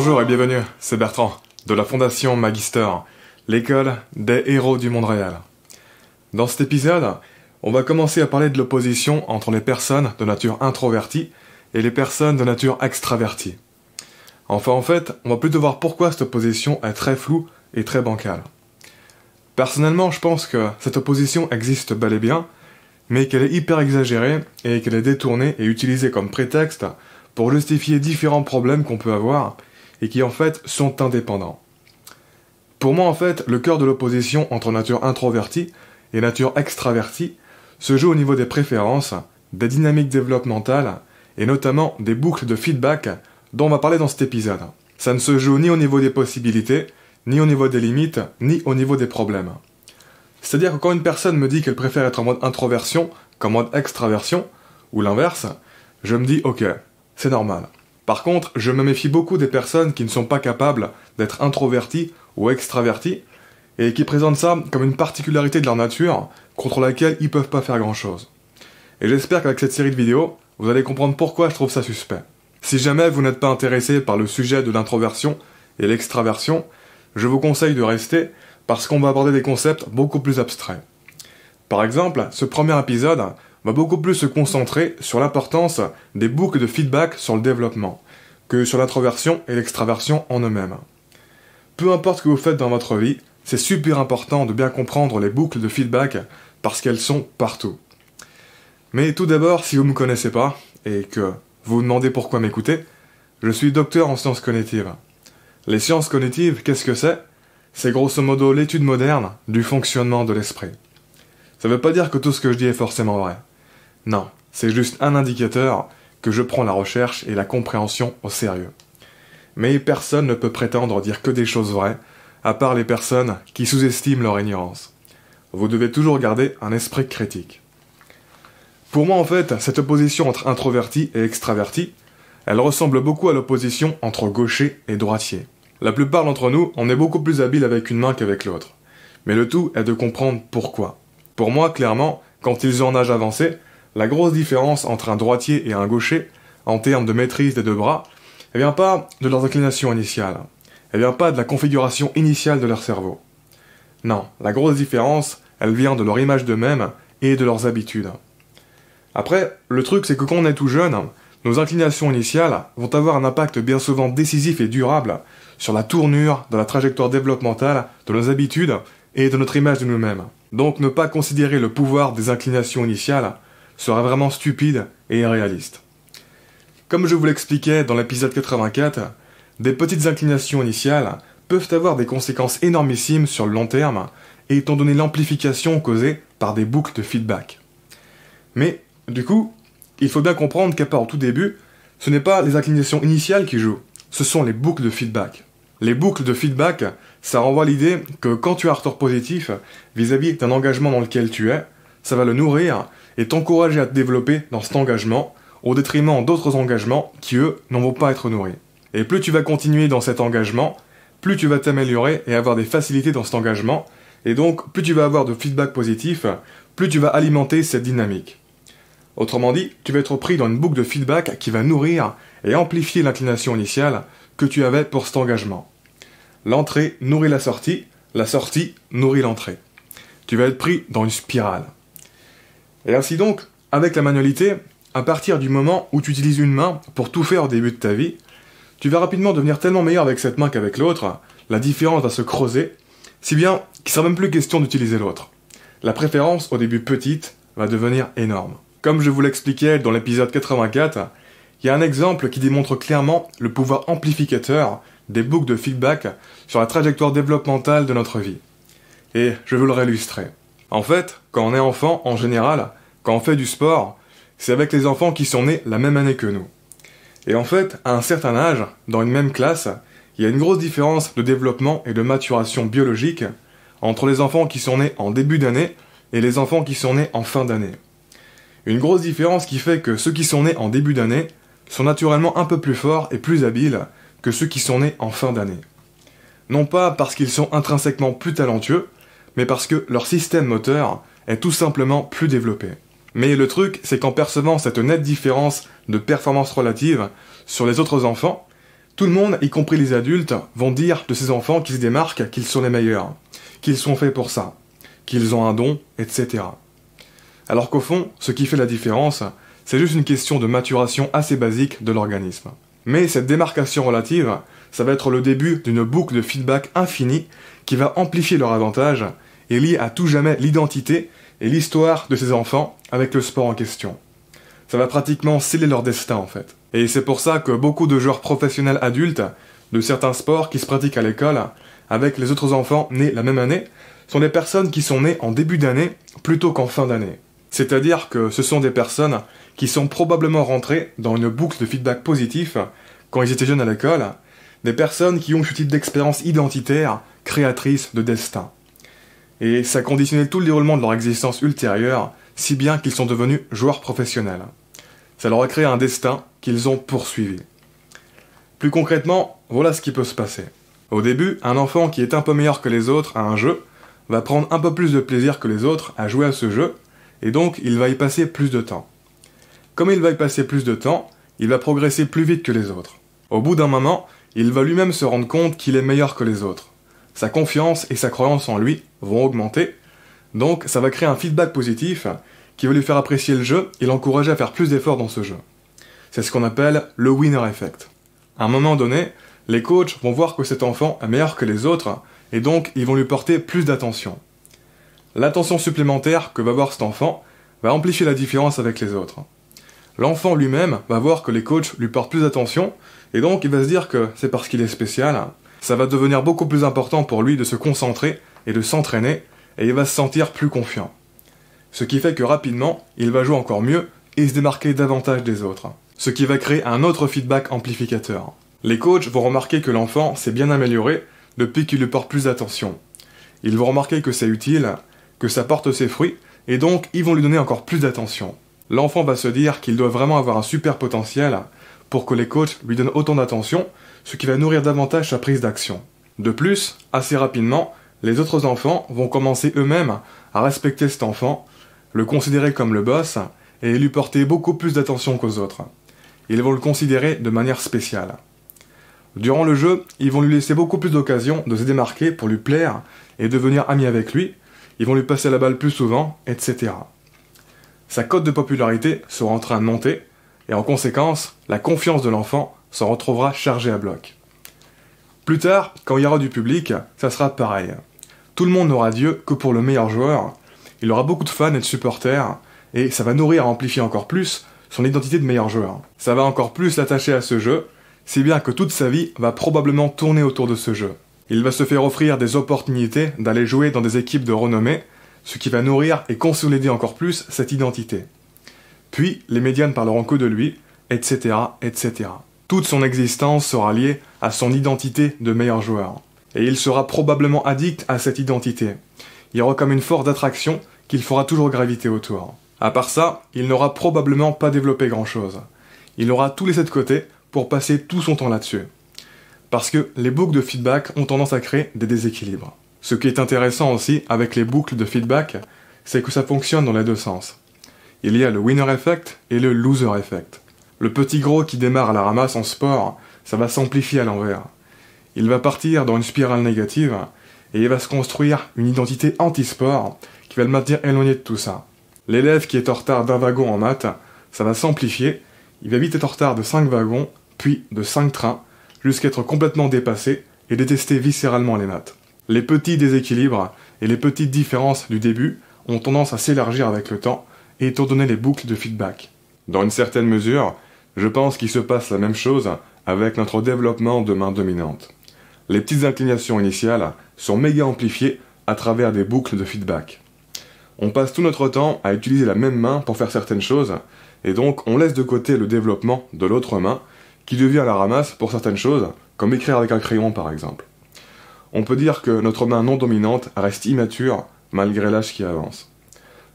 Bonjour et bienvenue, c'est Bertrand, de la Fondation Magister, l'école des héros du monde réel. Dans cet épisode, on va commencer à parler de l'opposition entre les personnes de nature introvertie et les personnes de nature extravertie. Enfin, en fait, on va plutôt voir pourquoi cette opposition est très floue et très bancale. Personnellement, je pense que cette opposition existe bel et bien, mais qu'elle est hyper exagérée et qu'elle est détournée et utilisée comme prétexte pour justifier différents problèmes qu'on peut avoir et qui en fait sont indépendants. Pour moi en fait, le cœur de l'opposition entre nature introvertie et nature extravertie se joue au niveau des préférences, des dynamiques développementales et notamment des boucles de feedback dont on va parler dans cet épisode. Ça ne se joue ni au niveau des possibilités, ni au niveau des limites, ni au niveau des problèmes. C'est-à-dire que quand une personne me dit qu'elle préfère être en mode introversion qu'en mode extraversion, ou l'inverse, je me dis ok, c'est normal. Par contre, je me méfie beaucoup des personnes qui ne sont pas capables d'être introverties ou extraverties et qui présentent ça comme une particularité de leur nature contre laquelle ils peuvent pas faire grand-chose. Et j'espère qu'avec cette série de vidéos, vous allez comprendre pourquoi je trouve ça suspect. Si jamais vous n'êtes pas intéressé par le sujet de l'introversion et l'extraversion, je vous conseille de rester parce qu'on va aborder des concepts beaucoup plus abstraits. Par exemple, ce premier épisode va beaucoup plus se concentrer sur l'importance des boucles de feedback sur le développement, que sur l'introversion et l'extraversion en eux-mêmes. Peu importe ce que vous faites dans votre vie, c'est super important de bien comprendre les boucles de feedback parce qu'elles sont partout. Mais tout d'abord, si vous ne me connaissez pas, et que vous vous demandez pourquoi m'écouter, je suis docteur en sciences cognitives. Les sciences cognitives, qu'est-ce que c'est ? C'est grosso modo l'étude moderne du fonctionnement de l'esprit. Ça ne veut pas dire que tout ce que je dis est forcément vrai. Non, c'est juste un indicateur que je prends la recherche et la compréhension au sérieux. Mais personne ne peut prétendre dire que des choses vraies, à part les personnes qui sous-estiment leur ignorance. Vous devez toujours garder un esprit critique. Pour moi, en fait, cette opposition entre introverti et extraverti, elle ressemble beaucoup à l'opposition entre gaucher et droitier. La plupart d'entre nous, on est beaucoup plus habile avec une main qu'avec l'autre. Mais le tout est de comprendre pourquoi. Pour moi, clairement, quand ils ont un âge avancé, la grosse différence entre un droitier et un gaucher, en termes de maîtrise des deux bras, elle vient pas de leurs inclinations initiales. Elle vient pas de la configuration initiale de leur cerveau. Non, la grosse différence, elle vient de leur image d'eux-mêmes et de leurs habitudes. Après, le truc c'est que quand on est tout jeune, nos inclinations initiales vont avoir un impact bien souvent décisif et durable sur la tournure de la trajectoire développementale de nos habitudes et de notre image de nous-mêmes. Donc ne pas considérer le pouvoir des inclinations initiales serait vraiment stupide et irréaliste. Comme je vous l'expliquais dans l'épisode 84, des petites inclinations initiales peuvent avoir des conséquences énormissimes sur le long terme, étant donné l'amplification causée par des boucles de feedback. Mais, du coup, il faut bien comprendre qu'à part au tout début, ce n'est pas les inclinations initiales qui jouent, ce sont les boucles de feedback. Les boucles de feedback, ça renvoie à l'idée que quand tu as un retour positif vis-à-vis d'un engagement dans lequel tu es, ça va le nourrir et t'encourager à te développer dans cet engagement au détriment d'autres engagements qui, eux, n'en vont pas être nourris. Et plus tu vas continuer dans cet engagement, plus tu vas t'améliorer et avoir des facilités dans cet engagement, et donc plus tu vas avoir de feedback positif, plus tu vas alimenter cette dynamique. Autrement dit, tu vas être pris dans une boucle de feedback qui va nourrir et amplifier l'inclination initiale que tu avais pour cet engagement. L'entrée nourrit la sortie nourrit l'entrée. Tu vas être pris dans une spirale. Et ainsi donc, avec la manualité, à partir du moment où tu utilises une main pour tout faire au début de ta vie, tu vas rapidement devenir tellement meilleur avec cette main qu'avec l'autre, la différence va se creuser, si bien qu'il ne sera même plus question d'utiliser l'autre. La préférence, au début petite, va devenir énorme. Comme je vous l'expliquais dans l'épisode 84, il y a un exemple qui démontre clairement le pouvoir amplificateur des boucles de feedback sur la trajectoire développementale de notre vie. Et je vais vous le réillustrer. En fait, quand on est enfant, en général, quand on fait du sport, c'est avec les enfants qui sont nés la même année que nous. Et en fait, à un certain âge, dans une même classe, il y a une grosse différence de développement et de maturation biologique entre les enfants qui sont nés en début d'année et les enfants qui sont nés en fin d'année. Une grosse différence qui fait que ceux qui sont nés en début d'année sont naturellement un peu plus forts et plus habiles que ceux qui sont nés en fin d'année. Non pas parce qu'ils sont intrinsèquement plus talentueux, mais parce que leur système moteur est tout simplement plus développé. Mais le truc, c'est qu'en percevant cette nette différence de performance relative sur les autres enfants, Tout le monde, y compris les adultes, vont dire de ces enfants qui se démarquent qu'ils sont les meilleurs, qu'ils sont faits pour ça, qu'ils ont un don, etc. Alors qu'au fond, ce qui fait la différence, c'est juste une question de maturation assez basique de l'organisme. Mais cette démarcation relative, ça va être le début d'une boucle de feedback infinie qui va amplifier leur avantage et lier à tout jamais l'identité et l'histoire de ces enfants avec le sport en question. Ça va pratiquement sceller leur destin en fait. Et c'est pour ça que beaucoup de joueurs professionnels adultes de certains sports qui se pratiquent à l'école avec les autres enfants nés la même année sont des personnes qui sont nées en début d'année plutôt qu'en fin d'année. C'est-à-dire que ce sont des personnes qui sont probablement rentrées dans une boucle de feedback positif quand ils étaient jeunes à l'école, des personnes qui ont ce type d'expérience identitaire, créatrice de destin. Et ça a conditionné tout le déroulement de leur existence ultérieure, si bien qu'ils sont devenus joueurs professionnels. Ça leur a créé un destin qu'ils ont poursuivi. Plus concrètement, voilà ce qui peut se passer. Au début, un enfant qui est un peu meilleur que les autres à un jeu va prendre un peu plus de plaisir que les autres à jouer à ce jeu, et donc il va y passer plus de temps. Comme il va y passer plus de temps, il va progresser plus vite que les autres. Au bout d'un moment, il va lui-même se rendre compte qu'il est meilleur que les autres. Sa confiance et sa croyance en lui vont augmenter, donc ça va créer un feedback positif qui va lui faire apprécier le jeu et l'encourager à faire plus d'efforts dans ce jeu. C'est ce qu'on appelle le winner effect. À un moment donné, les coachs vont voir que cet enfant est meilleur que les autres, et donc ils vont lui porter plus d'attention. L'attention supplémentaire que va avoir cet enfant va amplifier la différence avec les autres. L'enfant lui-même va voir que les coachs lui portent plus d'attention, et donc il va se dire que c'est parce qu'il est spécial, ça va devenir beaucoup plus important pour lui de se concentrer et de s'entraîner, et il va se sentir plus confiant. Ce qui fait que rapidement, il va jouer encore mieux et se démarquer davantage des autres. Ce qui va créer un autre feedback amplificateur. Les coachs vont remarquer que l'enfant s'est bien amélioré depuis qu'il lui porte plus d'attention. Ils vont remarquer que c'est utile, que ça porte ses fruits, et donc ils vont lui donner encore plus d'attention. L'enfant va se dire qu'il doit vraiment avoir un super potentiel pour que les coachs lui donnent autant d'attention, ce qui va nourrir davantage sa prise d'action. De plus, assez rapidement, les autres enfants vont commencer eux-mêmes à respecter cet enfant, le considérer comme le boss, et lui porter beaucoup plus d'attention qu'aux autres. Ils vont le considérer de manière spéciale. Durant le jeu, ils vont lui laisser beaucoup plus d'occasions de se démarquer pour lui plaire et devenir amis avec lui, ils vont lui passer la balle plus souvent, etc. Sa cote de popularité sera en train de monter, et en conséquence, la confiance de l'enfant s'en retrouvera chargée à bloc. Plus tard, quand il y aura du public, ça sera pareil. Tout le monde n'aura Dieu que pour le meilleur joueur, il aura beaucoup de fans et de supporters, et ça va nourrir et amplifier encore plus son identité de meilleur joueur. Ça va encore plus l'attacher à ce jeu, si bien que toute sa vie va probablement tourner autour de ce jeu. Il va se faire offrir des opportunités d'aller jouer dans des équipes de renommée, ce qui va nourrir et consolider encore plus cette identité. Puis, les médias ne parleront que de lui, etc., etc. Toute son existence sera liée à son identité de meilleur joueur. Et il sera probablement addict à cette identité. Il y aura comme une force d'attraction qu'il fera toujours graviter autour. À part ça, il n'aura probablement pas développé grand-chose. Il aura tout laissé de côté pour passer tout son temps là-dessus. Parce que les boucles de feedback ont tendance à créer des déséquilibres. Ce qui est intéressant aussi avec les boucles de feedback, c'est que ça fonctionne dans les deux sens. Il y a le winner effect et le loser effect. Le petit gros qui démarre à la ramasse en sport, ça va s'amplifier à l'envers. Il va partir dans une spirale négative et il va se construire une identité anti-sport qui va le maintenir éloigné de tout ça. L'élève qui est en retard d'un wagon en maths, ça va s'amplifier, il va vite être en retard de 5 wagons, puis de 5 trains, jusqu'à être complètement dépassé et détester viscéralement les maths. Les petits déséquilibres et les petites différences du début ont tendance à s'élargir avec le temps et étant donné les boucles de feedback. Dans une certaine mesure, je pense qu'il se passe la même chose avec notre développement de main dominante. Les petites inclinations initiales sont méga amplifiées à travers des boucles de feedback. On passe tout notre temps à utiliser la même main pour faire certaines choses, et donc on laisse de côté le développement de l'autre main, qui devient à la ramasse pour certaines choses, comme écrire avec un crayon par exemple. On peut dire que notre main non dominante reste immature malgré l'âge qui avance.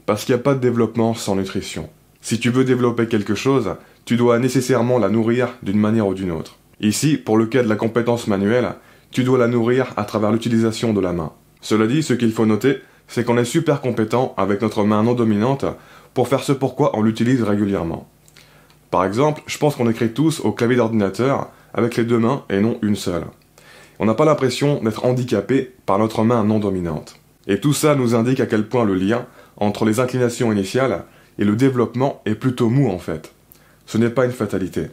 Parce qu'il n'y a pas de développement sans nutrition. Si tu veux développer quelque chose, tu dois nécessairement la nourrir d'une manière ou d'une autre. Ici, pour le cas de la compétence manuelle, tu dois la nourrir à travers l'utilisation de la main. Cela dit, ce qu'il faut noter, c'est qu'on est super compétent avec notre main non dominante pour faire ce pourquoi on l'utilise régulièrement. Par exemple, je pense qu'on écrit tous au clavier d'ordinateur avec les deux mains et non une seule. On n'a pas l'impression d'être handicapé par notre main non dominante. Et tout ça nous indique à quel point le lien entre les inclinations initiales et le développement est plutôt mou en fait. Ce n'est pas une fatalité.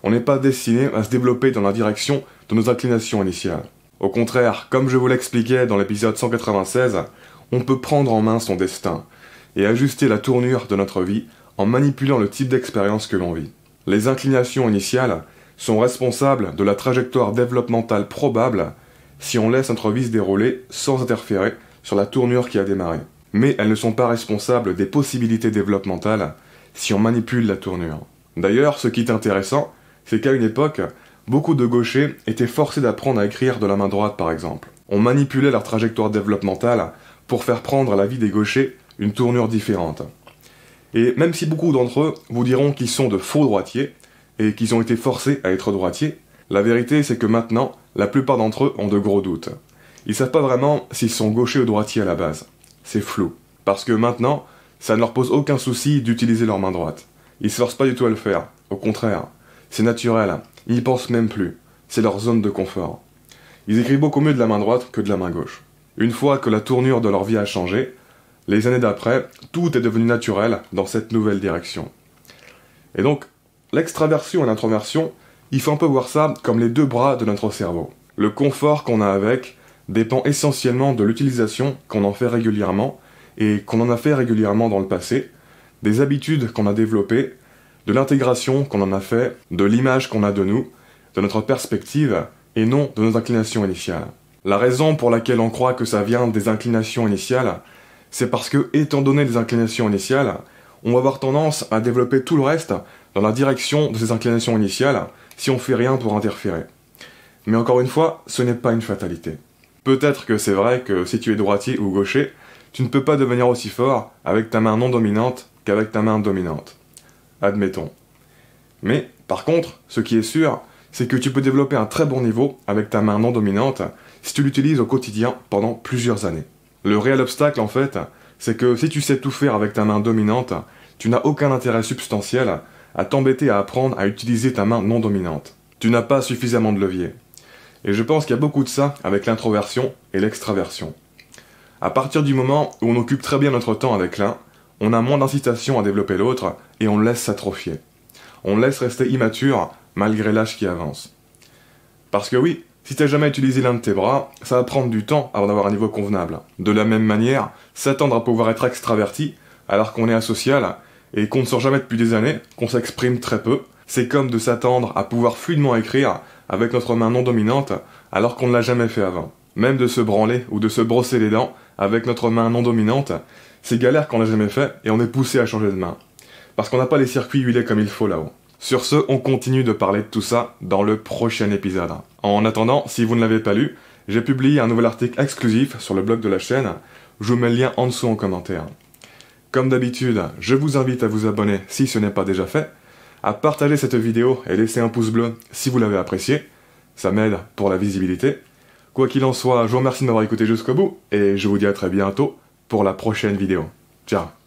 On n'est pas destiné à se développer dans la direction de nos inclinations initiales. Au contraire, comme je vous l'expliquais dans l'épisode 196, on peut prendre en main son destin et ajuster la tournure de notre vie en manipulant le type d'expérience que l'on vit. Les inclinations initiales sont responsables de la trajectoire développementale probable si on laisse notre vie se dérouler sans interférer sur la tournure qui a démarré. Mais elles ne sont pas responsables des possibilités développementales si on manipule la tournure. D'ailleurs, ce qui est intéressant, c'est qu'à une époque, beaucoup de gauchers étaient forcés d'apprendre à écrire de la main droite par exemple. On manipulait leur trajectoire développementale pour faire prendre à la vie des gauchers une tournure différente. Et même si beaucoup d'entre eux vous diront qu'ils sont de faux droitiers et qu'ils ont été forcés à être droitiers, la vérité c'est que maintenant, la plupart d'entre eux ont de gros doutes. Ils savent pas vraiment s'ils sont gauchers ou droitiers à la base. C'est flou. Parce que maintenant, ça ne leur pose aucun souci d'utiliser leur main droite. Ils se forcent pas du tout à le faire. Au contraire. C'est naturel, ils n'y pensent même plus, c'est leur zone de confort. Ils écrivent beaucoup mieux de la main droite que de la main gauche. Une fois que la tournure de leur vie a changé, les années d'après, tout est devenu naturel dans cette nouvelle direction. Et donc, l'extraversion et l'introversion, il faut un peu voir ça comme les deux bras de notre cerveau. Le confort qu'on a avec dépend essentiellement de l'utilisation qu'on en fait régulièrement et qu'on en a fait régulièrement dans le passé, des habitudes qu'on a développées, de l'intégration qu'on en a fait, de l'image qu'on a de nous, de notre perspective, et non de nos inclinations initiales. La raison pour laquelle on croit que ça vient des inclinations initiales, c'est parce que, étant donné les inclinations initiales, on va avoir tendance à développer tout le reste dans la direction de ces inclinations initiales si on fait rien pour interférer. Mais encore une fois, ce n'est pas une fatalité. Peut-être que c'est vrai que si tu es droitier ou gaucher, tu ne peux pas devenir aussi fort avec ta main non dominante qu'avec ta main dominante. Admettons. Mais, par contre, ce qui est sûr, c'est que tu peux développer un très bon niveau avec ta main non dominante si tu l'utilises au quotidien pendant plusieurs années. Le réel obstacle, en fait, c'est que si tu sais tout faire avec ta main dominante, tu n'as aucun intérêt substantiel à t'embêter à apprendre à utiliser ta main non dominante. Tu n'as pas suffisamment de levier. Et je pense qu'il y a beaucoup de ça avec l'introversion et l'extraversion. À partir du moment où on occupe très bien notre temps avec l'un, on a moins d'incitation à développer l'autre et on laisse s'atrophier. On laisse rester immature malgré l'âge qui avance. Parce que oui, si t'as jamais utilisé l'un de tes bras, ça va prendre du temps avant d'avoir un niveau convenable. De la même manière, s'attendre à pouvoir être extraverti alors qu'on est asocial et qu'on ne sort jamais depuis des années, qu'on s'exprime très peu, c'est comme de s'attendre à pouvoir fluidement écrire avec notre main non dominante alors qu'on ne l'a jamais fait avant. Même de se branler ou de se brosser les dents avec notre main non dominante, c'est galère qu'on l'a jamais fait et on est poussé à changer de main. Parce qu'on n'a pas les circuits huilés comme il faut là-haut. Sur ce, on continue de parler de tout ça dans le prochain épisode. En attendant, si vous ne l'avez pas lu, j'ai publié un nouvel article exclusif sur le blog de la chaîne. Je vous mets le lien en dessous en commentaire. Comme d'habitude, je vous invite à vous abonner si ce n'est pas déjà fait, à partager cette vidéo et laisser un pouce bleu si vous l'avez apprécié. Ça m'aide pour la visibilité. Quoi qu'il en soit, je vous remercie de m'avoir écouté jusqu'au bout et je vous dis à très bientôt pour la prochaine vidéo. Ciao.